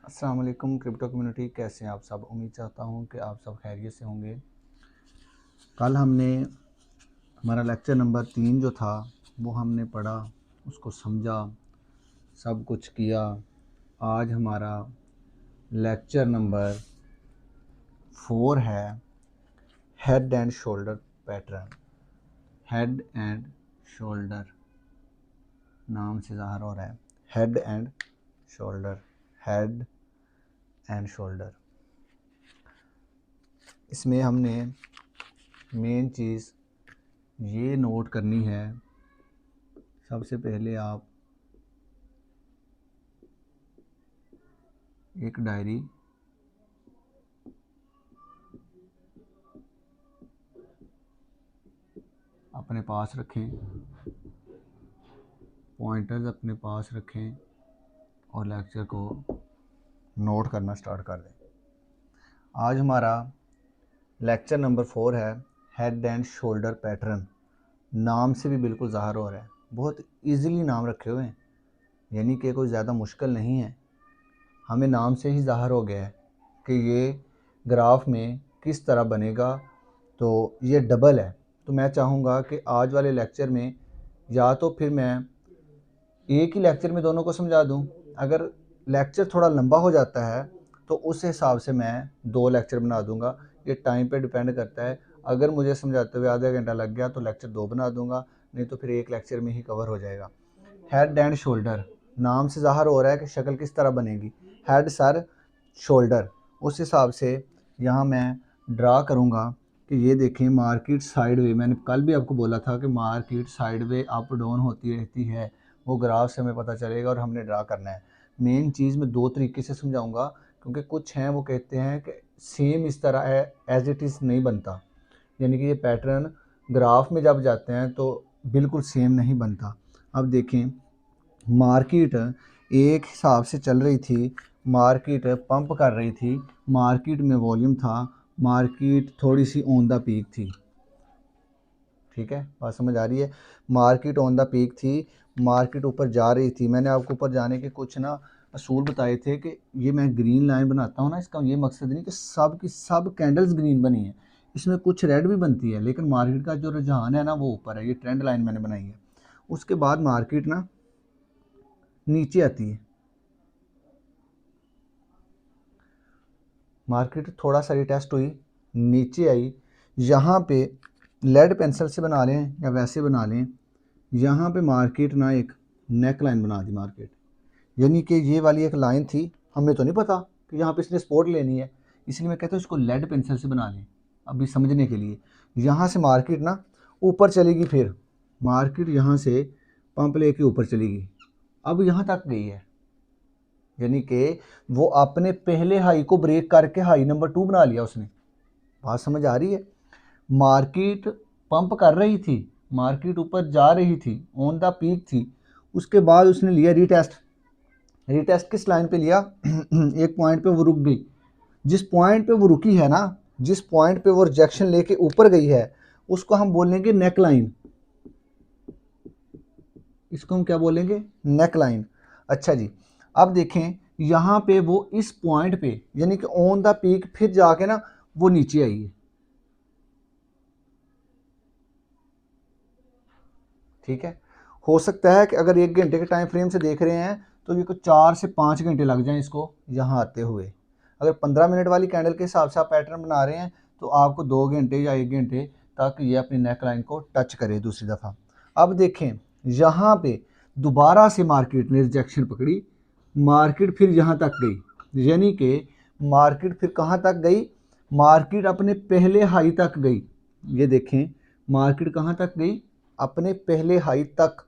अस्सलाम वालेकुम crypto community, कैसे हैं आप सब। उम्मीद चाहता हूं कि आप सब खैरियत से होंगे। कल हमने हमारा लेक्चर नंबर 3 जो था वो हमने पढ़ा, उसको समझा, सब कुछ किया। आज हमारा लेक्चर नंबर 4 है head and shoulder pattern. Head and shoulder नाम से ज़ाहिर हो रहा है, head and shoulder, head and shoulder. इसमें हमने मेन चीज़ ये नोट करनी है। सबसे पहले आप एक डायरी अपने पास रखें, पॉइंटर्स अपने पास रखें और लेक्चर को नोट करना स्टार्ट कर दें। आज हमारा लेक्चर नंबर 4 है हेड एंड शोल्डर पैटर्न। नाम से भी बिल्कुल ज़ाहिर हो रहा है, बहुत इजीली नाम रखे हुए हैं, यानी कि कोई ज़्यादा मुश्किल नहीं है। हमें नाम से ही ज़ाहिर हो गया है कि ये ग्राफ में किस तरह बनेगा। तो ये डबल है, तो मैं चाहूँगा कि आज वाले लेक्चर में या तो फिर मैं एक ही लेक्चर में दोनों को समझा दूं। अगर लेक्चर थोड़ा लंबा हो जाता है तो उस हिसाब से मैं 2 लेक्चर बना दूंगा। ये टाइम पे डिपेंड करता है। अगर मुझे समझाते हुए आधा घंटा लग गया तो लेक्चर 2 बना दूंगा, नहीं तो फिर एक लेक्चर में ही कवर हो जाएगा। हेड एंड शोल्डर नाम से ज़ाहिर हो रहा है कि शक्ल किस तरह बनेगी, हेड सर शोल्डर। उस हिसाब से यहाँ मैं ड्रा करूँगा कि ये देखें मार्केट साइड वे। मैंने कल भी आपको बोला था कि market side way up down होती रहती है, वो ग्राफ से हमें पता चलेगा और हमने ड्रा करना है। मेन चीज़ मैं 2 तरीके से समझाऊंगा, क्योंकि कुछ हैं वो कहते हैं कि सेम इस तरह है एज इट इज़ नहीं बनता, यानी कि ये पैटर्न ग्राफ में जब जाते हैं तो बिल्कुल सेम नहीं बनता। अब देखें मार्केट एक हिसाब से चल रही थी, मार्केट पंप कर रही थी, मार्केट में वॉल्यूम था, मार्केट थोड़ी सी ऑन द पीक थी। ठीक है, बात समझ आ रही है। मार्केट ऑन द पीक थी, मार्केट ऊपर जा रही थी। मैंने आपको ऊपर जाने के कुछ ना असूल बताए थे कि ये मैं ग्रीन लाइन बनाता हूँ ना, इसका ये मकसद नहीं कि सब की सब कैंडल्स ग्रीन बनी है, इसमें कुछ रेड भी बनती है, लेकिन मार्केट का जो रुझान है ना वो ऊपर है। ये ट्रेंड लाइन मैंने बनाई है। उसके बाद मार्केट ना नीचे आती है, मार्केट थोड़ा सा रिटेस्ट हुई, नीचे आई। यहाँ पे लेड पेंसिल से बना लें या वैसे बना लें, यहाँ पे मार्केट ना एक नेक लाइन बना दी मार्केट, यानी कि ये वाली एक लाइन थी। हमें तो नहीं पता कि यहाँ पे इसने सपोर्ट लेनी है, इसलिए मैं कहता हूँ इसको लेड पेंसिल से बना लें अभी समझने के लिए। यहाँ से मार्केट ना ऊपर चलेगी, फिर मार्केट यहाँ से पंप लेके ऊपर चलेगी, अब यहाँ तक गई है, यानी कि वो अपने पहले हाई को ब्रेक करके हाई नंबर 2 बना लिया उसने। बात समझ आ रही है। मार्केट पंप कर रही थी, मार्केट ऊपर जा रही थी, ऑन द पीक थी। उसके बाद उसने लिया रीटेस्ट। रीटेस्ट किस लाइन पे लिया एक पॉइंट पे वो रुक गई। जिस पॉइंट पे वो रुकी है ना, जिस पॉइंट पे वो रिजेक्शन लेके ऊपर गई है, उसको हम बोलेंगे नेक लाइन। इसको हम क्या बोलेंगे, नेक लाइन। अच्छा जी, अब देखें यहाँ पे वो इस पॉइंट पे यानी कि ऑन द पीक फिर जाके ना वो नीचे आई है। ठीक है, हो सकता है कि अगर 1 घंटे के टाइम फ्रेम से देख रहे हैं तो ये कुछ 4 से 5 घंटे लग जाएं इसको यहाँ आते हुए। अगर 15 मिनट वाली कैंडल के हिसाब से आप पैटर्न बना रहे हैं तो आपको 2 घंटे या 1 घंटे तक ये अपनी नेक लाइन को टच करे दूसरी दफ़ा। अब देखें यहाँ पे दोबारा से मार्केट ने रिजेक्शन पकड़ी, मार्केट फिर यहाँ तक गई, यानी कि मार्केट फिर कहाँ तक गई, मार्केट अपने पहले हाई तक गई। ये देखें मार्केट कहाँ तक गई, अपने पहले हाई तक।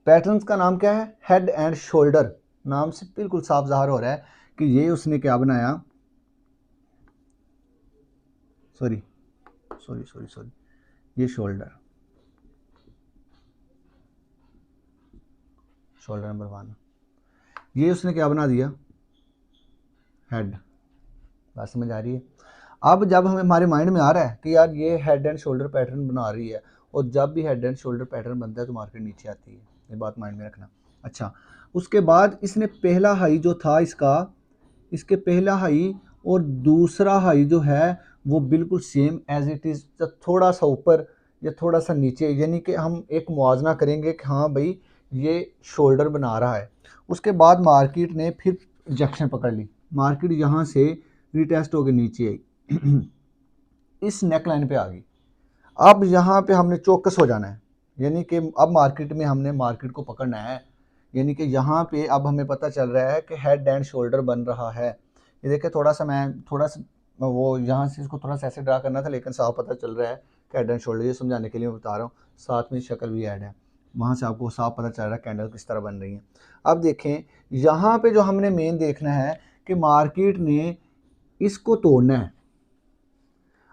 पैटर्न्स का नाम क्या है, हेड एंड शोल्डर। नाम से बिल्कुल साफ ज़ाहिर हो रहा है कि ये उसने क्या बनाया, सॉरी सॉरी सॉरी सॉरी, ये शोल्डर, शोल्डर नंबर 1, ये उसने क्या बना दिया, हेड। बात समझ आ रही है। अब जब हमें हमारे माइंड में आ रहा है कि यार ये हेड एंड शोल्डर पैटर्न बना रही है, और जब भी हेड एंड शोल्डर पैटर्न बनता है तो मार्केट नीचे आती है, ये बात माइंड में रखना। अच्छा, उसके बाद इसने पहला हाई जो था इसका इसके पहला हाई और दूसरा हाई जो है वो बिल्कुल सेम एज इट इज़, थोड़ा सा ऊपर या थोड़ा सा नीचे, यानी कि हम एक मुआवजा करेंगे कि हाँ भाई ये शोल्डर बना रहा है। उसके बाद मार्केट ने फिर रिजेक्शन पकड़ ली, मार्केट यहाँ से रिटेस्ट होकर नीचे आई इस नेक लाइन पे आ गई। अब यहाँ पे हमने चौकस हो जाना है, यानी कि अब मार्केट में हमने मार्केट को पकड़ना है, यानी कि यहाँ पे अब हमें पता चल रहा है कि हेड एंड शोल्डर बन रहा है। ये देखिए थोड़ा सा वो यहाँ से इसको थोड़ा सा ऐसे ड्रा करना था, लेकिन साफ पता चल रहा है कि हेड एंड शोल्डर, ये समझाने के लिए मैं बता रहा हूँ, साथ में शक्ल भी ऐड है, वहाँ से आपको साफ पता चल रहा है कैंडल किस तरह बन रही है। अब देखें यहाँ पे जो हमने मेन देखना है कि मार्केट ने इसको तोड़ना है,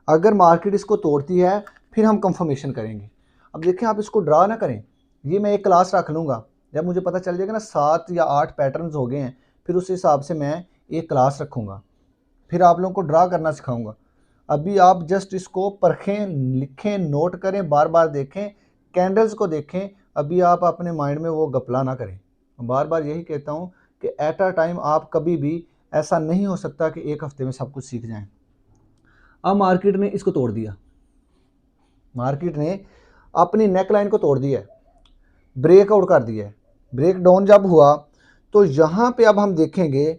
अगर मार्केट इसको तोड़ती है फिर हम कंफर्मेशन करेंगे। अब देखें आप इसको ड्रा ना करें, ये मैं एक क्लास रख लूँगा, जब मुझे पता चल जाएगा ना 7 या 8 पैटर्न्स हो गए हैं, फिर उस हिसाब से मैं एक क्लास रखूँगा, फिर आप लोगों को ड्रा करना सिखाऊंगा। अभी आप जस्ट इसको परखें, लिखें, नोट करें, बार बार देखें, कैंडल्स को देखें। अभी आप अपने माइंड में वो गपला ना करें। बार बार यही कहता हूँ कि एट अ टाइम आप कभी भी, ऐसा नहीं हो सकता कि एक हफ्ते में सब कुछ सीख जाएं। अब मार्केट ने इसको तोड़ दिया, मार्केट ने अपनी नेक लाइन को तोड़ दिया, ब्रेकआउट कर दिया है। ब्रेक डाउन जब हुआ तो यहाँ पे अब हम देखेंगे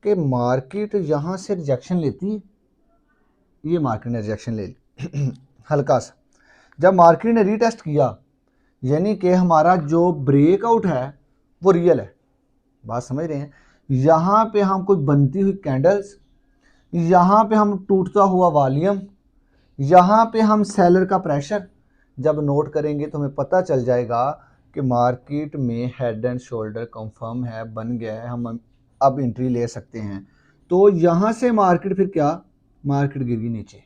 कि मार्केट यहाँ से रिजेक्शन लेती है, ये मार्केट ने रिजेक्शन ले ली हल्का सा। जब मार्केट ने रीटेस्ट किया, यानी कि हमारा जो ब्रेकआउट है वो रियल है, बात समझ रहे हैं। यहाँ पे हम कोई बनती हुई कैंडल्स, यहाँ पे हम टूटता हुआ वॉल्यूम, यहाँ पे हम सेलर का प्रेशर जब नोट करेंगे तो हमें पता चल जाएगा कि मार्केट में हेड एंड शोल्डर कंफर्म है, बन गया है, हम अब एंट्री ले सकते हैं। तो यहाँ से मार्केट फिर क्या, मार्केट गिर गई नीचे।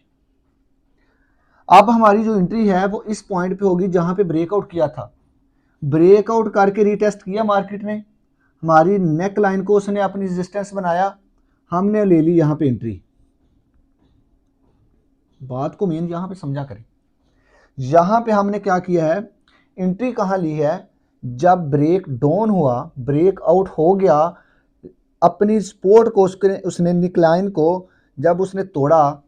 अब हमारी जो एंट्री है वो इस पॉइंट पे होगी जहाँ पे ब्रेकआउट किया था, ब्रेकआउट करके रीटेस्ट किया मार्केट ने, हमारी नेक लाइन को उसने अपनी रेजिस्टेंस बनाया, हमने ले ली यहाँ पे एंट्री। बात को मेन यहाँ पे समझा करें, यहाँ पे हमने क्या किया है, एंट्री कहाँ ली है, जब ब्रेक डाउन हुआ, ब्रेकआउट हो गया, अपनी सपोर्ट को उसने निकलाइन को जब उसने तोड़ा,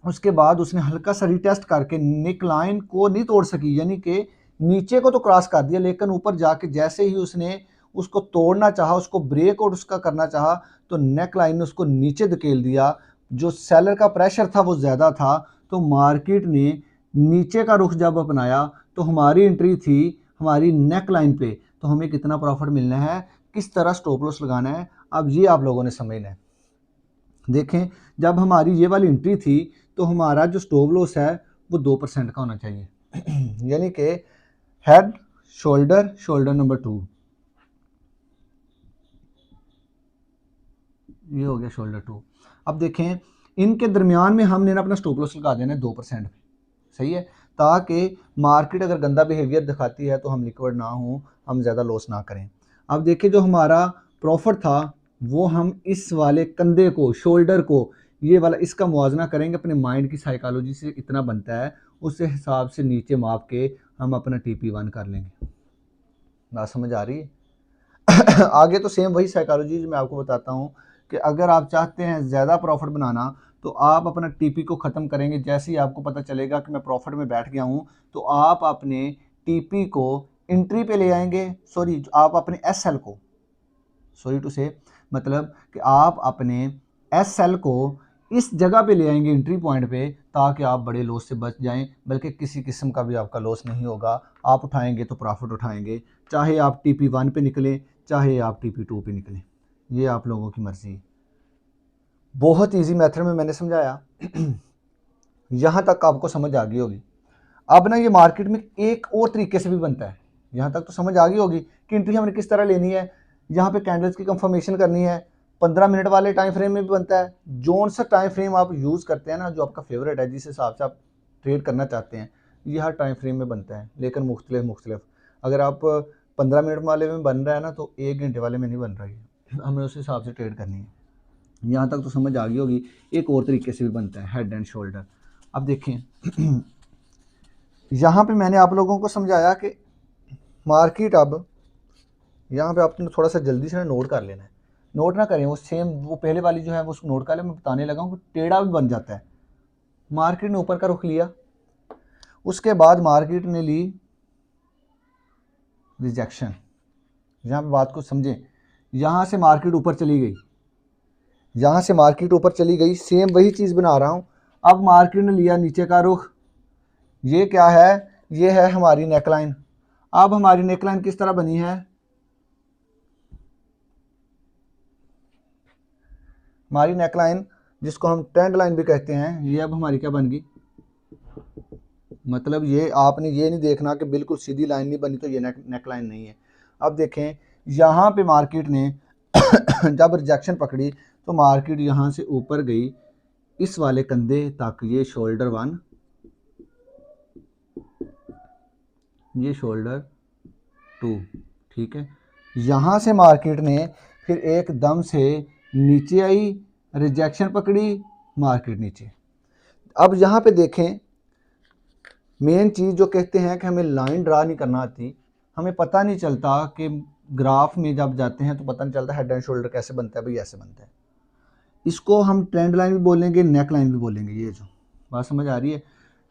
उसके बाद उसने हल्का सा रिटेस्ट करके निकलाइन को नहीं तोड़ सकी, यानी कि नीचे को तो क्रॉस कर दिया, लेकिन ऊपर जाके जैसे ही उसने उसको तोड़ना चाहा, उसको ब्रेकआउट उसका करना चाहा, तो नेक लाइन ने उसको नीचे धकेल दिया। जो सेलर का प्रेशर था वो ज़्यादा था, तो मार्केट ने नीचे का रुख जब अपनाया तो हमारी एंट्री थी हमारी नेक लाइन पे, तो हमें कितना प्रॉफिट मिलना है, किस तरह स्टॉप लॉस लगाना है, अब ये आप लोगों ने समझना है। देखें जब हमारी ये वाली एंट्री थी तो हमारा जो स्टॉप लॉस है वो 2% का होना चाहिए यानी कि हेड शोल्डर, शोल्डर नंबर 2, ये हो गया शोल्डर 2। अब देखें इनके दरमियान में हमने ना अपना स्टॉप लॉस लगा देना है 2%, सही है, ताकि मार्केट अगर गंदा बिहेवियर दिखाती है तो हम लिक्विड ना हो, हम ज़्यादा लॉस ना करें। अब देखिए जो हमारा प्रॉफिट था वो हम इस वाले कंधे को, शोल्डर को, ये वाला इसका मुआवजा करेंगे, अपने माइंड की साइकोलॉजी से इतना बनता है, उस हिसाब से नीचे माप के हम अपना TP1 कर लेंगे। बात समझ आ रही है आगे तो सेम वही साइकोलॉजी मैं आपको बताता हूँ कि अगर आप चाहते हैं ज़्यादा प्रॉफिट बनाना तो आप अपना TP को ख़त्म करेंगे। जैसे ही आपको पता चलेगा कि मैं प्रॉफिट में बैठ गया हूँ तो आप अपने TP को एंट्री पे ले आएंगे, सॉरी आप अपने SL को, सॉरी टू से मतलब कि आप अपने SL को इस जगह पे ले आएंगे एंट्री पॉइंट पे, ताकि आप बड़े लॉस से बच जाएं, बल्कि किसी किस्म का भी आपका लॉस नहीं होगा। आप उठाएंगे तो प्रॉफिट उठाएंगे, चाहे आप TP1 पे निकलें चाहे आप TP2 पे निकलें, ये आप लोगों की मर्ज़ी। बहुत इजी मेथड में मैंने समझाया यहाँ तक आपको समझ आ गई होगी। अब ना ये मार्केट में एक और तरीके से भी बनता है, यहाँ तक तो समझ आ गई होगी कि एंट्री हमने किस तरह लेनी है, यहाँ पे कैंडल्स की कंफर्मेशन करनी है। 15 मिनट वाले टाइम फ्रेम में भी बनता है, जोन सा टाइम फ्रेम आप यूज़ करते हैं ना, जो आपका फेवरेट है, जिस हिसाब से आप ट्रेड करना चाहते हैं, ये हर टाइम फ्रेम में बनता है, लेकिन मुख्तलिफ। अगर आप 15 मिनट वाले में बन रहा है ना तो 1 घंटे वाले में नहीं बन रही है, हमें उस हिसाब से ट्रेड करनी है। यहाँ तक तो समझ आ गई होगी। एक और तरीके से भी बनता है हेड एंड शोल्डर। अब देखें यहाँ पे मैंने आप लोगों को समझाया कि मार्केट, अब यहाँ पे आपने थोड़ा सा जल्दी से नोट कर लेना है, नोट ना करें, वो सेम वो पहले वाली जो है वो उसको नोट कर ले। मैं बताने लगा हूँ कि टेढ़ा भी बन जाता है। मार्केट ने ऊपर का रुख लिया, उसके बाद मार्केट ने ली रिजेक्शन। यहाँ पे बात को समझें, यहाँ से मार्केट ऊपर चली गई, यहाँ से मार्केट ऊपर चली गई, सेम वही चीज़ बना रहा हूँ। अब मार्केट ने लिया नीचे का रुख, ये क्या है, ये है हमारी नेकलाइन। अब हमारी नेकलाइन किस तरह बनी है, हमारी नेकलाइन जिसको हम ट्रेंड लाइन भी कहते हैं, ये अब हमारी क्या बन गई। मतलब ये आपने ये नहीं देखना कि बिल्कुल सीधी लाइन नहीं बनी तो ये नेकलाइन नहीं है। अब देखें यहाँ पे मार्केट ने जब रिजेक्शन पकड़ी तो मार्केट यहाँ से ऊपर गई इस वाले कंधे तक, ये शोल्डर 1, ये शोल्डर 2, ठीक है। यहाँ से मार्केट ने फिर एकदम से नीचे आई, रिजेक्शन पकड़ी, मार्केट नीचे। अब यहाँ पे देखें, मेन चीज़ जो कहते हैं कि हमें लाइन ड्रा नहीं करना आती, हमें पता नहीं चलता कि ग्राफ में जब जाते हैं तो पता नहीं चलता हेड एंड शोल्डर कैसे बनता है, भाई ऐसे बनता है। इसको हम ट्रेंड लाइन भी बोलेंगे, नेक लाइन भी बोलेंगे। ये जो बात समझ आ रही है,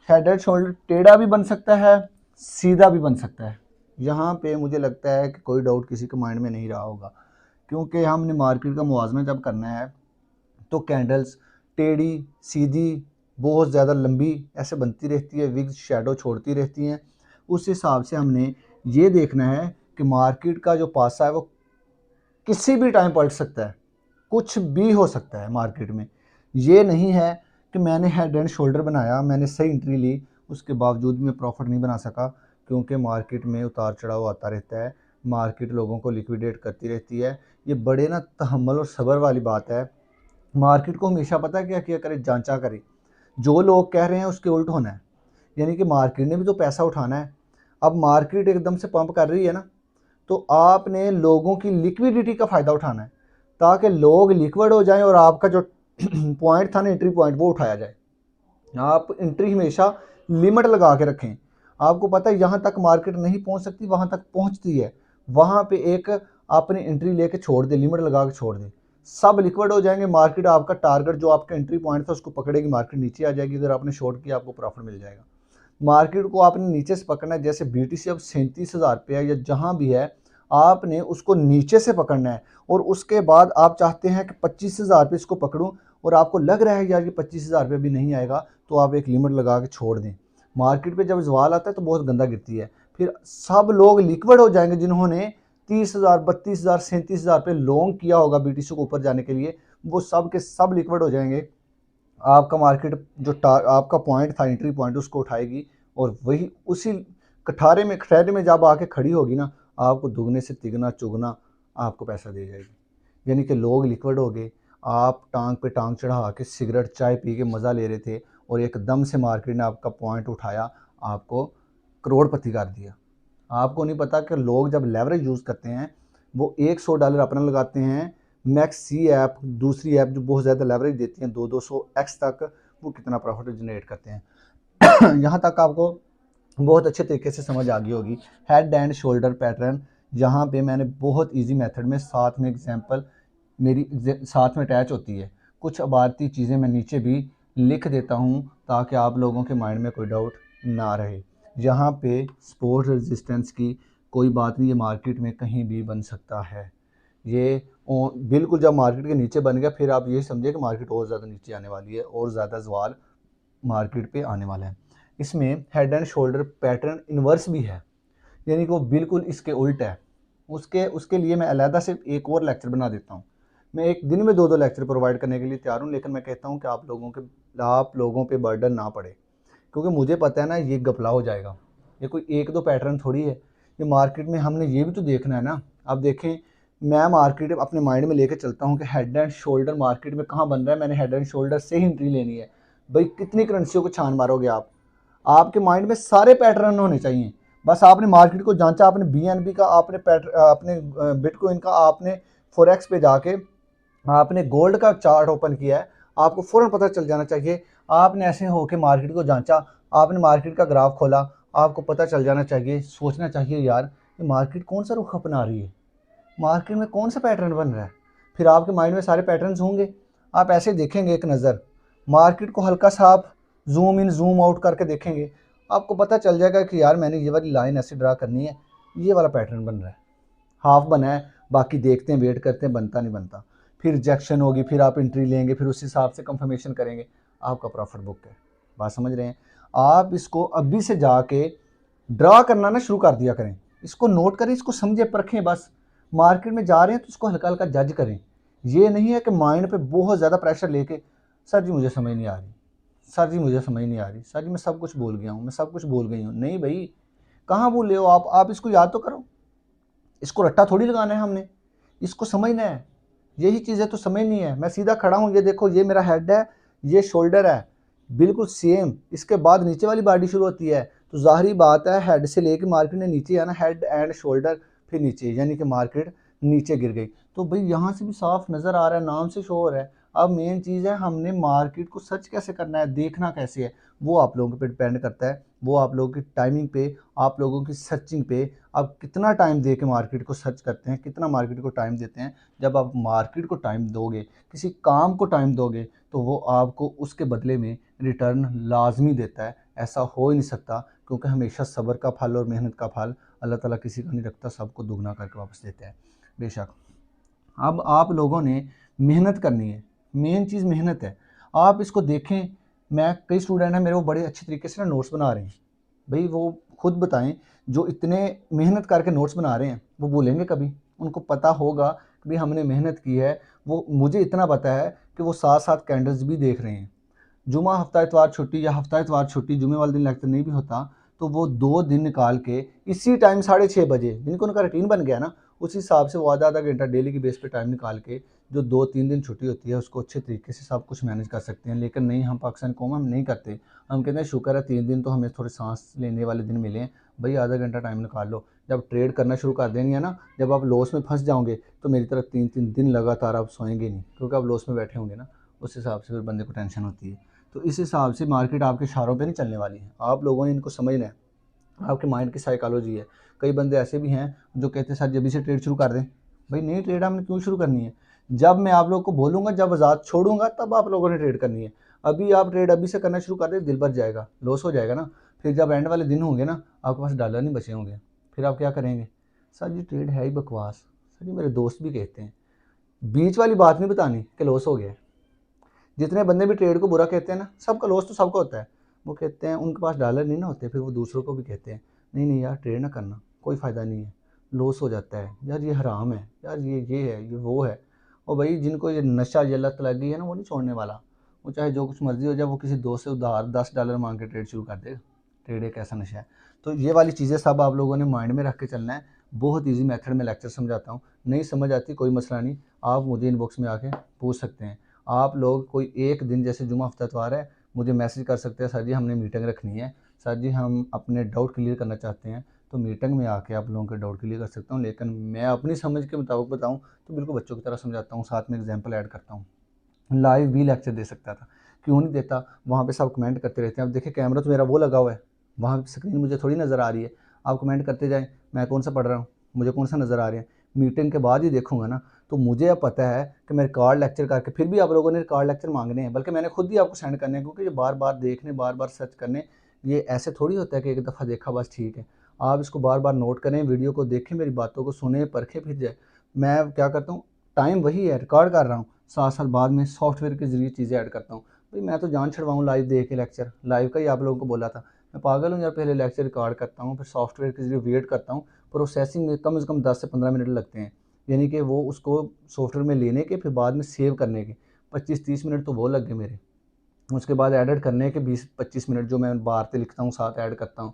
हेड एंड शोल्डर टेढ़ा भी बन सकता है, सीधा भी बन सकता है। यहाँ पे मुझे लगता है कि कोई डाउट किसी के माइंड में नहीं रहा होगा, क्योंकि हमने मार्केट का मुवाजना जब करना है तो कैंडल्स टेढ़ी सीधी बहुत ज़्यादा लंबी ऐसे बनती रहती है, विग शेडो छोड़ती रहती हैं। उस हिसाब से हमने ये देखना है कि मार्केट का जो पासा है वो किसी भी टाइम पलट सकता है, कुछ भी हो सकता है मार्केट में। ये नहीं है कि मैंने हेड एंड शोल्डर बनाया, मैंने सही एंट्री ली, उसके बावजूद मैं प्रॉफिट नहीं बना सका, क्योंकि मार्केट में उतार चढ़ाव आता रहता है, मार्केट लोगों को लिक्विडेट करती रहती है। ये बड़े ना तहम्मुल और सब्र वाली बात है। मार्केट को हमेशा पता है क्या किया करे, जांचा करे। जो लोग कह रहे हैं उसके उल्ट होना है, यानी कि मार्केट ने भी तो पैसा उठाना है। अब मार्केट एकदम से पंप कर रही है ना, तो आपने लोगों की लिक्विडिटी का फ़ायदा उठाना है, ताकि लोग लिक्विड हो जाएं और आपका जो पॉइंट था ना, एंट्री पॉइंट, वो उठाया जाए। आप एंट्री हमेशा लिमिट लगा के रखें। आपको पता है यहाँ तक मार्केट नहीं पहुँच सकती, वहाँ तक पहुँचती है, वहाँ पे एक आपने एंट्री लेके छोड़ दे, लिमिट लगा के छोड़ दे, सब लिक्विड हो जाएंगे। मार्केट आपका टारगेट जो आपका एंट्री पॉइंट था उसको पकड़ेगी, मार्केट नीचे आ जाएगी। अगर आपने शॉर्ट किया आपको प्रॉफिट मिल जाएगा। मार्केट को आपने नीचे से पकड़ना है, जैसे BTC अब 37,000 पे है या जहाँ भी है, आपने उसको नीचे से पकड़ना है। और उसके बाद आप चाहते हैं कि 25,000 पे इसको पकड़ूं, और आपको लग रहा है यार ये 25,000 पे भी नहीं आएगा, तो आप एक लिमिट लगा के छोड़ दें। मार्केट पे जब जवाल आता है तो बहुत गंदा गिरती है, फिर सब लोग लिक्विड हो जाएंगे जिन्होंने 30,000, 32,000, 37,000 पे लॉन्ग किया होगा BTC को ऊपर जाने के लिए, वो सब के सब लिक्विड हो जाएंगे। आपका मार्केट जो आपका पॉइंट था, एंट्री पॉइंट, उसको उठाएगी, और वही उसी खटारे में जब आके खड़ी होगी ना, आपको दुगने से तिगना चुगना आपको पैसा दे जाएगी। यानी कि लोग लिक्विड हो गए, आप टांग पे टांग चढ़ा के सिगरेट चाय पी के मज़ा ले रहे थे, और एकदम से मार्केट ने आपका पॉइंट उठाया, आपको करोड़पति कर दिया। आपको नहीं पता कि लोग जब लेवरेज यूज़ करते हैं वो $100 अपना लगाते हैं, मैक्स सी ऐप दूसरी ऐप जो बहुत ज़्यादा लेवरेज देती हैं 200x तक, वो कितना प्रॉफिट जनरेट करते हैं। यहाँ तक आपको बहुत अच्छे तरीके से समझ आ गई होगी। हेड एंड शोल्डर पैटर्न, यहाँ पे मैंने बहुत इजी मेथड में साथ में एग्जांपल मेरी साथ में अटैच होती है, कुछ अबारती चीज़ें मैं नीचे भी लिख देता हूँ ताकि आप लोगों के माइंड में कोई डाउट ना रहे। यहाँ पे सपोर्ट रेजिस्टेंस की कोई बात नहीं, ये मार्केट में कहीं भी बन सकता है। ये बिल्कुल जब मार्केट के नीचे बन गया, फिर आप ये समझिए कि मार्केट और ज़्यादा नीचे आने वाली है, और ज़्यादा जवाल मार्केट पे आने वाला है। इसमें head and shoulder pattern inverse भी है, यानी कि वो बिल्कुल इसके उल्ट है। उसके लिए मैं अलहदा से एक और लेक्चर बना देता हूँ। मैं एक दिन में 2-2 लेक्चर प्रोवाइड करने के लिए तैयार हूँ, लेकिन मैं कहता हूँ कि आप लोगों पे बर्डन ना पड़े, क्योंकि मुझे पता है ना ये गपला हो जाएगा। ये कोई 1-2 पैटर्न थोड़ी है, ये मार्केट में हमने ये भी तो देखना है ना। अब देखें, मैं मार्केट अपने माइंड में लेकर चलता हूँ कि हेड एंड शोल्डर मार्केट में कहाँ बन रहा है, मैंने हेड एंड शोल्डर से ही एंट्री लेनी है। भाई कितनी करेंसियों को छान मारोगे आप, आपके माइंड में सारे पैटर्न होने चाहिए। बस आपने मार्केट को जांचा, आपने BNB का, आपने बिटकॉइन का, आपने फॉरेक्स पे जाके आपने गोल्ड का चार्ट ओपन किया है, आपको फ़ौरन पता चल जाना चाहिए। आपने ऐसे होके मार्केट को जांचा, आपने मार्केट का ग्राफ खोला, आपको पता चल जाना चाहिए, सोचना चाहिए यार ये मार्केट कौन सा रुख अपना रही है, मार्केट में कौन सा पैटर्न बन रहा है। फिर आपके माइंड में सारे पैटर्न्स होंगे। आप ऐसे देखेंगे एक नज़र, मार्केट को हल्का सा आप जूम इन जूम आउट करके देखेंगे, आपको पता चल जाएगा कि यार मैंने ये वाली लाइन ऐसे ड्रा करनी है, ये वाला पैटर्न बन रहा है, हाफ बना है, बाकी देखते हैं, वेट करते हैं, बनता नहीं बनता, फिर रिजेक्शन होगी, फिर आप एंट्री लेंगे, फिर उस हिसाब से कंफर्मेशन करेंगे, आपका प्रॉफिट बुक है। बात समझ रहे हैं? आप इसको अभी से जाके ड्रा करना ना शुरू कर दिया करें, इसको नोट करें, इसको समझे परखें। बस मार्केट में जा रहे हैं तो इसको हल्का हल्का जज करें। ये नहीं है कि माइंड पे बहुत ज़्यादा प्रेशर लेके सर जी मुझे समझ नहीं आ रही, सर जी मुझे समझ नहीं आ रही, सर जी मैं सब कुछ भूल गया हूँ, मैं सब कुछ भूल गई हूँ। नहीं भाई, कहाँ भूले हो आप इसको याद तो करो। इसको रट्टा थोड़ी लगाना है हमने, इसको समझना है। यही चीज़ है तो समझ नहीं है। मैं सीधा खड़ा हूँ, ये देखो, ये मेरा हेड है, ये शोल्डर है, बिल्कुल सेम। इसके बाद नीचे वाली बॉडी शुरू होती है, तो ज़ाहिरी बात है हेड से लेके मार्केट ने नीचे आना, हेड एंड शोल्डर फिर नीचे, यानी कि मार्केट नीचे गिर गई। तो भाई यहाँ से भी साफ नज़र आ रहा है, नाम से शो हो रहा है। अब मेन चीज़ है हमने मार्केट को सर्च कैसे करना है, देखना कैसे है, वो आप लोगों पे डिपेंड करता है। वो आप लोगों की टाइमिंग पे, आप लोगों की सर्चिंग पे, आप कितना टाइम दे के मार्केट को सर्च करते हैं, कितना मार्केट को टाइम देते हैं। जब आप मार्केट को टाइम दोगे, किसी काम को टाइम दोगे, तो वो आपको उसके बदले में रिटर्न लाजमी देता है। ऐसा हो ही नहीं सकता, क्योंकि हमेशा सब्र का फल और मेहनत का फल अल्लाह ताला किसी का नहीं रखता, सबको दुगना करके वापस देता है बेशक। अब आप लोगों ने मेहनत करनी है, मेन चीज़ मेहनत है। आप इसको देखें, मैं कई स्टूडेंट हैं मेरे, वो बड़े अच्छी तरीके से ना नोट्स बना रहे हैं। भाई वो खुद बताएं, जो इतने मेहनत करके नोट्स बना रहे हैं वो भूलेंगे कभी? उनको पता होगा कि भाई हमने मेहनत की है। वो मुझे इतना पता है कि वो साथ साथ कैंडल्स भी देख रहे हैं। जुमा हफ्ता इतवार छुट्टी या हफ्ता इतवार छुट्टी, जुमे वाले दिन लेक्चर नहीं भी होता, तो वो 2 दिन निकाल के इसी टाइम 6:30 बजे, जिनको उनका रूटीन बन गया ना, उस हिसाब से वो आधा आधा घंटा डेली की बेस पे टाइम निकाल के जो 2-3 दिन छुट्टी होती है उसको अच्छे तरीके से सब कुछ मैनेज कर सकते हैं। लेकिन नहीं, हम पाकिस्तान कौम हम नहीं करते। हम कहते हैं शुक्र है 3 दिन तो हमें थोड़े सांस लेने वाले दिन मिले हैं। भाई आधा घंटा टाइम निकाल लो। जब ट्रेड करना शुरू कर देंगे ना, जब आप लॉस में फंस जाओगे, तो मेरी तरह 3-3 दिन लगातार आप सोएंगे नहीं, क्योंकि आप लॉस में बैठे होंगे ना। उस हिसाब से फिर बंदे को टेंशन होती है। तो इस हिसाब से मार्केट आपके इशारों पे नहीं चलने वाली है। आप लोगों ने इनको समझना है, आपके माइंड की साइकोलॉजी है। कई बंदे ऐसे भी हैं जो कहते हैं सर जब से ट्रेड शुरू कर दें। भाई नहीं, ट्रेड हमने क्यों शुरू करनी है? जब मैं आप लोगों को बोलूँगा, जब आज़ाद छोड़ूंगा, तब आप लोगों ने ट्रेड करनी है। अभी आप ट्रेड अभी से करना शुरू कर दें, दिल भर जाएगा, लॉस हो जाएगा ना। फिर जब एंड वाले दिन होंगे ना, आपके पास डॉलर नहीं बचे होंगे, फिर आप क्या करेंगे? सर जी ट्रेड है ही बकवास, सर जी मेरे दोस्त भी कहते हैं। बीच वाली बात नहीं बतानी कि लॉस हो गया। जितने बंदे भी ट्रेड को बुरा कहते हैं ना, सबका लॉस तो सबको होता है। वो कहते हैं उनके पास डॉलर नहीं ना होते, फिर वो दूसरों को भी कहते हैं नहीं नहीं यार ट्रेड ना करना, कोई फ़ायदा नहीं है, लॉस हो जाता है यार, ये हराम है यार, ये है, ये वो है। और भाई जिनको ये नशा, ये लत लगी है ना, वो नहीं छोड़ने वाला। वो चाहे जो कुछ मर्जी हो जाए, वो किसी दोस्त से उधार $10 मांग के ट्रेड शुरू कर देगा। ट्रेड एक ऐसा नशा है। तो ये वाली चीज़ें सब आप लोगों ने माइंड में रख के चलना है। बहुत ईजी मेथड में लेक्चर समझाता हूँ। नहीं समझ आती कोई मसला नहीं, आप मुझे इनबॉक्स में आके पूछ सकते हैं। आप लोग कोई एक दिन, जैसे जुमा हफ्ता इतवार है, मुझे मैसेज कर सकते हैं सर जी हमने मीटिंग रखनी है, सर जी हम अपने डाउट क्लियर करना चाहते हैं। तो मीटिंग में आके आप लोगों के डाउट क्लियर कर सकता हूँ। लेकिन मैं अपनी समझ के मुताबिक बताऊँ तो बिल्कुल बच्चों की तरह समझाता हूँ, साथ में एग्जाम्पल ऐड करता हूँ। लाइव भी लेक्चर दे सकता था, क्यों नहीं देता? वहाँ पे सब कमेंट करते रहते हैं। अब देखिए कैमरा तो मेरा वो लगा हुआ है, वहाँ स्क्रीन मुझे थोड़ी नज़र आ रही है। आप कमेंट करते जाएँ, मैं कौन सा पढ़ रहा हूँ, मुझे कौन सा नज़र आ रहा है? मीटिंग के बाद ही देखूंगा ना, तो मुझे अब पता है कि मैं रिकॉर्ड लेक्चर करके, फिर भी आप लोगों ने रिकॉर्ड लेक्चर मांगने हैं, बल्कि मैंने खुद ही आपको सेंड करने हैं, क्योंकि ये बार बार देखने, बार बार सर्च करने, ये ऐसे थोड़ी होता है कि एक दफ़ा देखा बस ठीक है। आप इसको बार बार नोट करें, वीडियो को देखें, मेरी बातों को सुने, परखें, फिर जाए। मैं क्या करता हूँ, टाइम वही है, रिकॉर्ड कर रहा हूँ, साथ साथ बाद में सॉफ्टवेयर के ज़रिए चीज़ें ऐड करता हूँ। भाई मैं तो जान छड़वाऊँ लाइव देख के लेक्चर, लाइव का ही आप लोगों को बोला था। मैं पागल हूँ यार, पहले लेक्चर रिकॉर्ड करता हूँ, फिर सॉफ्टवेयर के ज़रिए वेट करता हूँ। प्रोसेसिंग में कम से कम 10 से 15 मिनट लगते हैं, यानी कि वो उसको सॉफ्टवेयर में लेने के, फिर बाद में सेव करने के 25-30 मिनट तो वो लग गए मेरे। उसके बाद एडिट करने के 20-25 मिनट, जो मैं बाहर से लिखता हूँ साथ ऐड करता हूँ।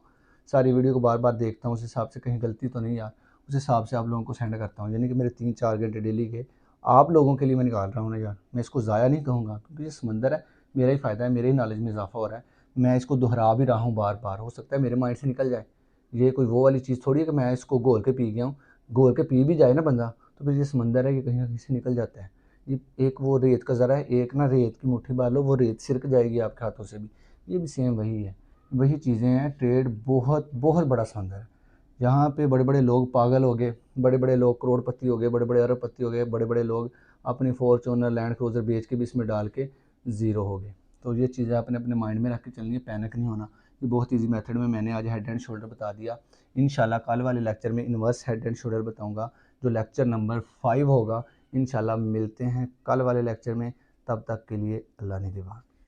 सारी वीडियो को बार बार देखता हूँ, उस हिसाब से कहीं गलती तो नहीं यार, उस हिसाब से आप लोगों को सेंड करता हूँ। यानी कि मेरे 3-4 घंटे डेली के आप लोगों के लिए मैं निकाल रहा हूँ ना यार। मैं इसको ज़ाया नहीं कहूँगा, क्योंकि ये समंदर है, मेरा ही फ़ायदा है, मेरे ही नॉलेज में इजाफा हो रहा है। मैं इसको दोहरा भी रहा हूँ बार बार, हो सकता है मेरे माइंड से निकल जाए। ये कोई वो वाली चीज़ थोड़ी है कि मैं इसको घोल के पी गया हूँ। घोल के पी भी जाए ना बंदा, तो फिर ये समंदर है, ये कहीं ना कहीं से निकल जाता है। ये एक वो रेत का ज़रा है, एक ना रेत की मुट्ठी बार लो, वो रेत सिरक जाएगी आपके हाथों से भी। ये भी सेम वही है, वही चीज़ें हैं। ट्रेड बहुत बहुत बड़ा समंदर है। यहाँ पे बड़े बड़े लोग पागल हो गए, बड़े बड़े लोग करोड़पति हो गए, बड़े बड़े अरबपति हो गए, बड़े बड़े लोग अपनी फॉर्च्यूनर लैंड क्रूज़र बेच के भी इसमें डाल के ज़ीरो हो गए। तो ये चीज़ें आपने अपने माइंड में रख के चलनी है, पैनिक नहीं होना। ये बहुत ईजी मेथड में मैंने आज हेड एंड शोल्डर बता दिया। इंशाल्लाह कल वाले लेक्चर में इन्वर्स हेड एंड शोल्डर बताऊंगा, जो लेक्चर नंबर 5 होगा। इंशाल्लाह मिलते हैं कल वाले लेक्चर में, तब तक के लिए अल्लाह निगहबान।